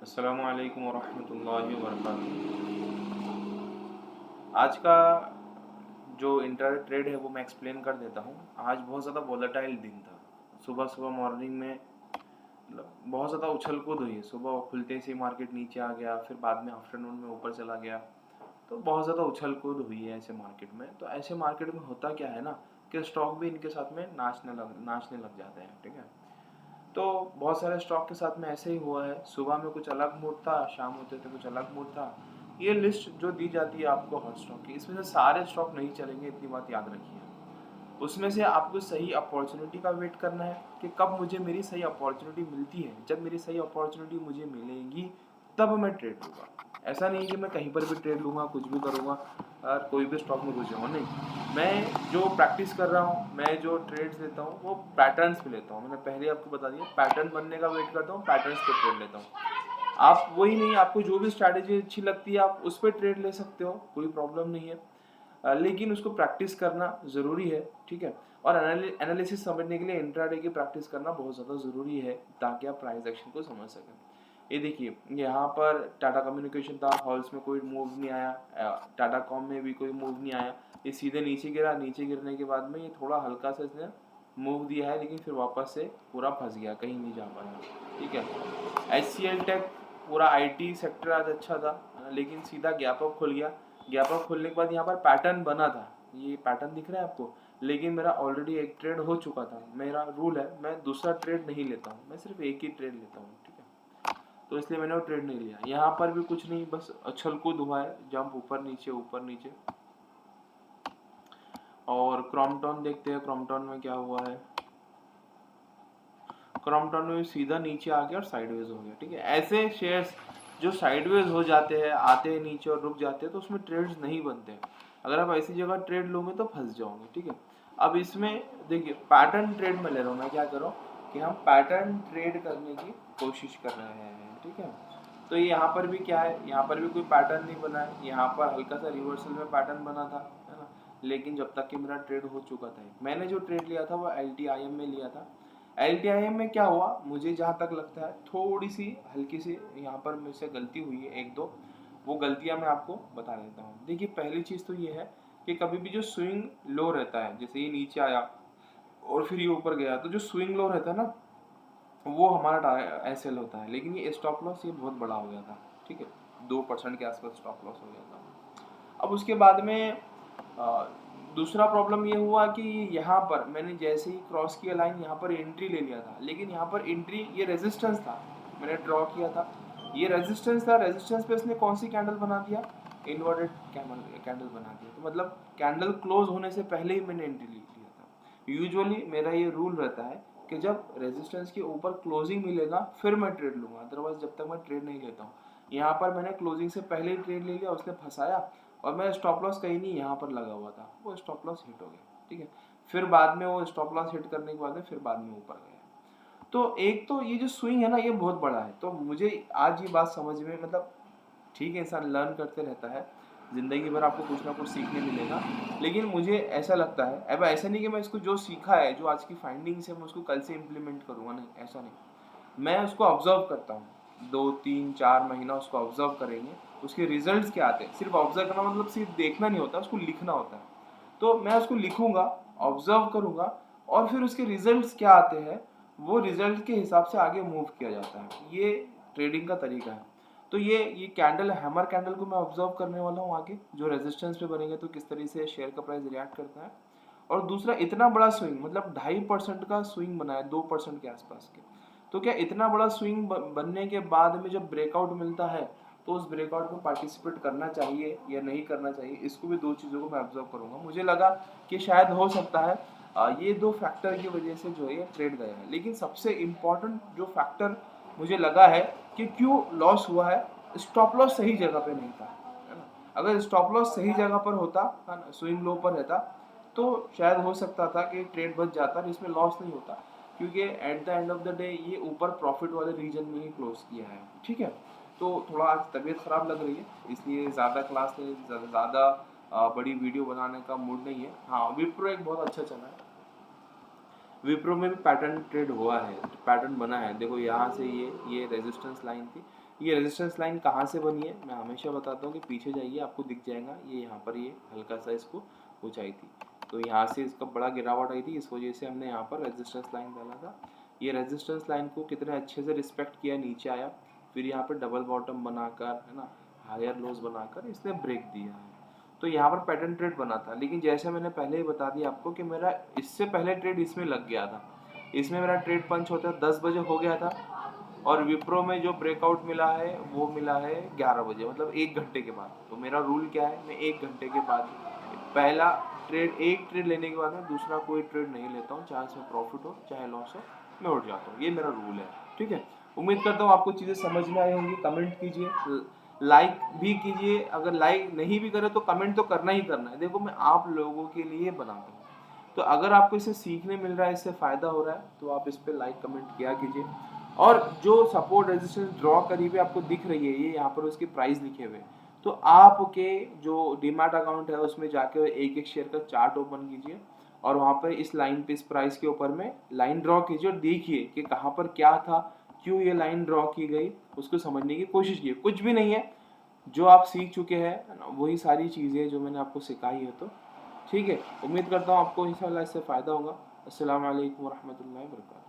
अस्सलामुअलैकुम वरहमतुल्लाहि वबरकातुहू। आज का जो इंटर ट्रेड है वो मैं एक्सप्लेन कर देता हूँ। आज बहुत ज़्यादा वोलेटाइल दिन था। सुबह सुबह मॉर्निंग में मतलब बहुत ज़्यादा उछल कूद हुई है। सुबह खुलते से मार्केट नीचे आ गया, फिर बाद में आफ्टरनून में ऊपर चला गया। तो बहुत ज़्यादा उछल कूद हुई है ऐसे मार्केट में। तो ऐसे मार्केट में होता क्या है ना कि स्टॉक भी इनके साथ में नाचने लग जाते हैं। ठीक है, तो बहुत सारे स्टॉक के साथ में ऐसे ही हुआ है। सुबह में कुछ अलग मूड था, शाम होते थे कुछ अलग मूड था। ये लिस्ट जो दी जाती है आपको हॉट स्टॉक की, इसमें से सारे स्टॉक नहीं चलेंगे, इतनी बात याद रखिए। उसमें से आपको सही अपॉर्चुनिटी का वेट करना है कि कब मुझे मेरी सही अपॉर्चुनिटी मिलती है। जब मेरी सही अपॉर्चुनिटी मुझे मिलेगी तब मैं ट्रेड लूँगा। ऐसा नहीं कि मैं कहीं पर भी ट्रेड लूँगा, कुछ भी करूँगा और कोई भी स्टॉक में घुस जाऊँगा, नहीं। मैं जो प्रैक्टिस कर रहा हूँ, मैं जो ट्रेड्स लेता हूँ वो पैटर्न्स पे लेता हूँ। मैंने पहले आपको बता दिया, पैटर्न बनने का वेट करता हूँ, पैटर्न्स पे ट्रेड लेता हूँ। आप वही नहीं, आपको जो भी स्ट्रैटेजी अच्छी लगती है आप उस पर ट्रेड ले सकते हो, कोई प्रॉब्लम नहीं है। लेकिन उसको प्रैक्टिस करना ज़रूरी है। ठीक है, और एनालिसिस समझने के लिए इंट्राडे की प्रैक्टिस करना बहुत ज़्यादा ज़रूरी है ताकि आप प्राइस एक्शन को समझ सकें। ये देखिए, यहाँ पर टाटा कम्युनिकेशन था, हॉल्स में कोई मूव नहीं आया, टाटा कॉम में भी कोई मूव नहीं आया। ये सीधे नीचे गिरा, नीचे गिरने के बाद में ये थोड़ा हल्का सा इसने मूव दिया है, लेकिन फिर वापस से पूरा फंस गया, कहीं नहीं जा पाया। ठीक है, HCL टेक पूरा IT सेक्टर आज अच्छा था, लेकिन सीधा गैप अप खुल गया। गैप अप खुलने के बाद यहाँ पर पैटर्न बना था, ये पैटर्न दिख रहा है आपको, लेकिन मेरा ऑलरेडी एक ट्रेड हो चुका था। मेरा रूल है मैं दूसरा ट्रेड नहीं लेता हूँ, मैं सिर्फ एक ही ट्रेड लेता हूँ। ठीक है, तो इसलिए मैंने वो ट्रेड नहीं लिया। यहाँ पर भी कुछ नहीं, बस उछल कूद हुआ है, जंप ऊपर नीचे ऊपर नीचे। और क्रॉम्पटन देखते हैं, क्रॉम्पटन में क्या हुआ है। क्रॉम्पटन में सीधा नीचे आ गया और साइडवेज हो गया। ठीक है, ऐसे शेयर्स जो साइडवेज हो जाते हैं, आते हैं नीचे और रुक जाते हैं, तो उसमें ट्रेड्स नहीं बनते हैं। अगर आप ऐसी जगह ट्रेड लोगे तो फंस जाओगे। ठीक है, अब इसमें देखिए पैटर्न ट्रेड में ले रहा हूँ मैं, क्या कर रहा हूँ कि हम पैटर्न ट्रेड करने की कोशिश कर रहे हैं। ठीक है, तो यहाँ पर भी क्या है, यहाँ पर भी कोई पैटर्न नहीं बना है। यहाँ पर हल्का सा रिवर्सल में पैटर्न बना था, है ना, लेकिन जब तक कि मेरा ट्रेड हो चुका था, मैंने जो ट्रेड लिया था वो LTIM में लिया था। LTIM में क्या हुआ, मुझे जहाँ तक लगता है थोड़ी सी हल्की सी यहाँ पर मेरे से गलती हुई है, एक दो, वो गलतियाँ मैं आपको बता देता हूँ। देखिए, पहली चीज़ तो ये है कि कभी भी जो स्विंग लो रहता है, जैसे ये नीचे आया और फिर ये ऊपर गया, तो जो स्विंग लो रहता है ना वो हमारा SL होता है, लेकिन ये स्टॉप लॉस ये बहुत बड़ा हो गया था। ठीक है, 2% के आसपास स्टॉप लॉस हो गया था। अब उसके बाद में अ, दूसरा प्रॉब्लम ये हुआ कि यहाँ पर मैंने जैसे ही क्रॉस किया लाइन, यहाँ पर एंट्री ले लिया था, लेकिन यहाँ पर एंट्री ये रेजिस्टेंस था, मैंने ड्रॉ किया था, ये रेजिस्टेंस था। रेजिस्टेंस पे इसने कौन सी कैंडल बना दिया, इन्वर्टेड कैंडल बना दिया। तो मतलब कैंडल क्लोज होने से पहले ही मैंने एंट्री ले लिया था। यूजुअली मेरा ये रूल रहता है कि जब रेजिस्टेंस के ऊपर क्लोजिंग मिलेगा फिर मैं ट्रेड लूंगा, अदरवाइज जब तक मैं ट्रेड नहीं लेता हूँ। यहाँ पर मैंने क्लोजिंग से पहले ही ट्रेड ले लिया, उसने फंसाया और मैं स्टॉप लॉस कहीं नहीं यहाँ पर लगा हुआ था, वो स्टॉप लॉस हिट हो गया। ठीक है, फिर बाद में वो स्टॉप लॉस हिट करने के बाद में फिर बाद में ऊपर गया। तो एक तो ये जो स्विंग है ना ये बहुत बड़ा है। तो मुझे आज ये बात समझ में, मतलब ठीक है, इंसान लर्न करते रहता है, ज़िंदगी भर आपको कुछ ना कुछ सीखने मिलेगा, लेकिन मुझे ऐसा लगता है, अब ऐसा नहीं कि मैं इसको जो सीखा है, जो आज की फाइंडिंग्स है, मैं उसको कल से इम्प्लीमेंट करूँगा, नहीं, ऐसा नहीं। मैं उसको ऑब्जर्व करता हूँ, 2 3 4 महीना उसको ऑब्जर्व करेंगे, उसके रिजल्ट्स क्या आते हैं। सिर्फ ऑब्जर्व करना मतलब सिर्फ देखना नहीं होता, उसको लिखना होता है। तो मैं उसको लिखूंगा, ऑब्जर्व करूंगा, और फिर उसके रिजल्ट्स क्या आते हैं, वो रिजल्ट के हिसाब से आगे मूव किया जाता है। ये ट्रेडिंग का तरीका है। तो ये कैंडल, हैमर कैंडल को मैं ऑब्जर्व करने वाला हूँ आगे, जो रेजिस्टेंस पे बनेंगे तो किस तरह से शेयर का प्राइस रिएक्ट करता है। और दूसरा, इतना बड़ा स्विंग, मतलब 2.5% का स्विंग बना है, 2% के आसपास के। तो क्या इतना बड़ा स्विंग बनने के बाद में जब ब्रेकआउट मिलता है तो उस ब्रेकआउट में पार्टिसिपेट करना चाहिए या नहीं करना चाहिए, इसको भी दो चीज़ों को मैं ऑब्जर्व करूंगा। मुझे लगा कि शायद हो सकता है ये दो फैक्टर की वजह से जो है ये ट्रेड गया है। लेकिन सबसे इम्पोर्टेंट जो फैक्टर मुझे लगा है कि क्यों लॉस हुआ है, स्टॉप लॉस सही जगह पे नहीं था, है ना। अगर स्टॉप लॉस सही जगह पर होता, है ना, स्विंग लो पर रहता, तो शायद हो सकता था कि ट्रेड बच जाता और इसमें लॉस नहीं होता, क्योंकि at the end of the day ये ऊपर प्रॉफिट वाले रीजन में ही क्लोज किया है। ठीक है, तो थोड़ा आज तबीयत ख़राब लग रही है, इसलिए ज़्यादा क्लास नहीं, ज़्यादा बड़ी वीडियो बनाने का मूड नहीं है। हाँ, विप्रो एक बहुत अच्छा चला है, विप्रो में भी पैटर्न ट्रेड हुआ है, पैटर्न बना है। देखो यहाँ से ये रेजिस्टेंस लाइन थी। ये रेजिस्टेंस लाइन कहाँ से बनी है, मैं हमेशा बताता हूँ कि पीछे जाइए आपको दिख जाएगा। ये यहाँ पर ये हल्का सा इसको ऊंचाई थी, तो यहाँ से इसका बड़ा गिरावट आई थी, इस वजह से हमने यहाँ पर रेजिस्टेंस लाइन डाला था। ये रेजिस्टेंस लाइन को कितने अच्छे से रिस्पेक्ट किया, नीचे आया, फिर यहाँ पर डबल बॉटम बनाकर, है ना, हायर लोज बनाकर इसने ब्रेक दिया है। तो यहाँ पर पैटर्न ट्रेड बना था, लेकिन जैसे मैंने पहले ही बता दिया आपको कि मेरा इससे पहले ट्रेड इसमें लग गया था। इसमें मेरा ट्रेड पंच होता 10 बजे हो गया था, और विप्रो में जो ब्रेकआउट मिला है वो मिला है 11 बजे, मतलब 1 घंटे के बाद। तो मेरा रूल क्या है, मैं 1 घंटे के बाद पहला ट्रेड, एक ट्रेड लेने के बाद मैं दूसरा कोई ट्रेड नहीं लेता हूँ, चाहे उसमें प्रॉफिट हो चाहे लॉस हो, मैं उठ जाता हूँ। ये मेरा रूल है, ठीक है। उम्मीद करता हूँ आपको चीज़ें समझ में आई होंगी। कमेंट कीजिए, लाइक भी कीजिए, अगर लाइक नहीं भी करे तो कमेंट तो करना ही करना है। देखो मैं आप लोगों के लिए बनाता हूँ, तो अगर आपको इससे सीखने मिल रहा है, इससे फ़ायदा हो रहा है, तो आप इस पर लाइक कमेंट किया कीजिए। और जो सपोर्ट रेजिस्टेंस ड्रॉ करी हुई आपको दिख रही है, ये यहाँ पर उसकी प्राइस लिखे हुए, तो आपके जो डीमैट अकाउंट है उसमें जाके एक एक शेयर का चार्ट ओपन कीजिए, और वहाँ पर इस लाइन पे, इस प्राइस के ऊपर में लाइन ड्रॉ कीजिए, और देखिए कि कहाँ पर क्या था, क्यों ये लाइन ड्रॉ की गई, उसको समझने की कोशिश कीजिए। कुछ भी नहीं है, जो आप सीख चुके हैं वही सारी चीज़ें जो मैंने आपको सिखाई है, तो ठीक है। उम्मीद करता हूँ आपको इंशाल्लाह इससे फ़ायदा होगा। अस्सलाम वालेकुम रहमतुल्लाहि व बरकातहू।